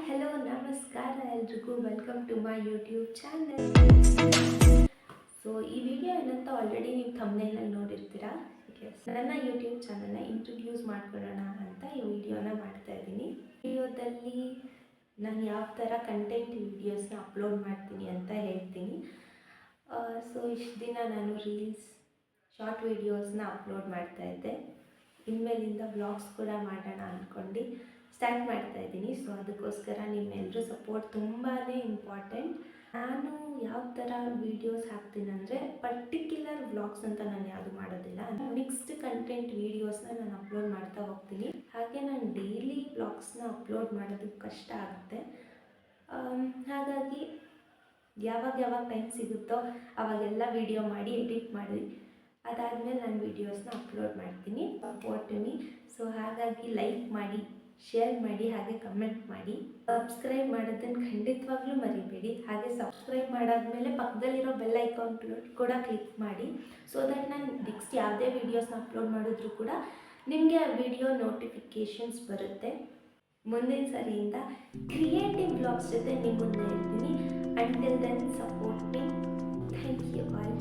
Hello ನಮಸ್ಕಾರ ಎಲ್ರಿಗೂ welcome to my YouTube channel. So ಈ ವಿಡಿಯೋ ಏನಂತ ಆಲ್ರೆಡಿ ನೀವು ಥಂಬ್ನೇಲಲ್ಲಿ ನೋಡಿರ್ತೀರಾ. ನನ್ನ ಯೂಟ್ಯೂಬ್ ಚಾನಲ್ನ ಇಂಟ್ರೊಡ್ಯೂಸ್ ಮಾಡ್ಕೊಳ್ಳೋಣ ಅಂತ ಈ ವಿಡಿಯೋನ ಮಾಡ್ತಾ ಇದ್ದೀನಿ. ವಿಡಿಯೋದಲ್ಲಿ ನಾನು ಯಾವ ಥರ ಕಂಟೆಂಟ್ ವಿಡಿಯೋಸ್ನ ಅಪ್ಲೋಡ್ ಮಾಡ್ತೀನಿ ಅಂತ ಹೇಳ್ತೀನಿ. ಸೊ ಇಷ್ಟು ದಿನ ನಾನು ರೀಲ್ಸ್ ಶಾರ್ಟ್ ವಿಡಿಯೋಸ್ನ ಅಪ್ಲೋಡ್ ಮಾಡ್ತಾಯಿದ್ದೆ. ಇನ್ಮೇಲಿಂದ ವ್ಲಾಗ್ಸ್ ಕೂಡ ಮಾಡೋಣ ಅಂದ್ಕೊಂಡು ಸ್ಟಾರ್ಟ್ ಮಾಡ್ತಾ ಇದ್ದೀನಿ. ಸೊ ಅದಕ್ಕೋಸ್ಕರ ನಿಮ್ಮೆಲ್ಲರೂ ಸಪೋರ್ಟ್ ತುಂಬಾ ಇಂಪಾರ್ಟೆಂಟ್. ನಾನು ಯಾವ ಥರ ವೀಡಿಯೋಸ್ ಹಾಕ್ತೀನಿ ಅಂದರೆ ಪರ್ಟಿಕ್ಯುಲರ್ ವ್ಲಾಗ್ಸ್ ಅಂತ ನಾನು ಯಾವುದು ಮಾಡೋದಿಲ್ಲ. ಮಿಕ್ಸ್ಡ್ ಕಂಟೆಂಟ್ ವೀಡಿಯೋಸ್ನ ನಾನು ಅಪ್ಲೋಡ್ ಮಾಡ್ತಾ ಹೋಗ್ತೀನಿ. ಹಾಗೆ ನಾನು ಡೈಲಿ ವ್ಲಾಗ್ಸ್ನ ಅಪ್ಲೋಡ್ ಮಾಡೋದಕ್ಕೆ ಕಷ್ಟ ಆಗುತ್ತೆ. ಹಾಗಾಗಿ ಯಾವಾಗ ಟೈಮ್ ಸಿಗುತ್ತೋ ಅವಾಗೆಲ್ಲ ವೀಡಿಯೋ ಮಾಡಿ ಎಡಿಟ್ ಮಾಡಿ ಅದಾದಮೇಲೆ ನಾನು ವೀಡಿಯೋಸ್ನ ಅಪ್ಲೋಡ್ ಮಾಡ್ತೀನಿ. Support me. ಸೊ ಹಾಗಾಗಿ ಲೈಕ್ ಮಾಡಿ, ಶೇರ್ ಮಾಡಿ, ಹಾಗೆ ಕಮೆಂಟ್ ಮಾಡಿ. ಸಬ್ಸ್ಕ್ರೈಬ್ ಮಾಡೋದನ್ನು ಖಂಡಿತವಾಗ್ಲೂ ಮರಿಬೇಡಿ. ಹಾಗೆ ಸಬ್ಸ್ಕ್ರೈಬ್ ಮಾಡಾದಮೇಲೆ ಪಕ್ಕದಲ್ಲಿರೋ ಬೆಲ್ ಐಕಾನ್ ಕೂಡ ಕ್ಲಿಕ್ ಮಾಡಿ. ಸೊ ದಟ್ ನಾನು ನೆಕ್ಸ್ಟ್ ಯಾವುದೇ ವೀಡಿಯೋಸ್ನ ಅಪ್ಲೋಡ್ ಮಾಡಿದ್ರೂ ಕೂಡ ನಿಮಗೆ ಆ ವಿಡಿಯೋ ನೋಟಿಫಿಕೇಷನ್ಸ್ ಬರುತ್ತೆ. ಮುಂದಿನ ಸರಿಯಿಂದ ಕ್ರಿಯೇಟಿವ್ ವ್ಲಾಗ್ಸ್ ಜೊತೆ ನಿಮ್ಮ ಮುಂದೆ ಇರ್ತೀನಿ. Until then support me. Thank you all.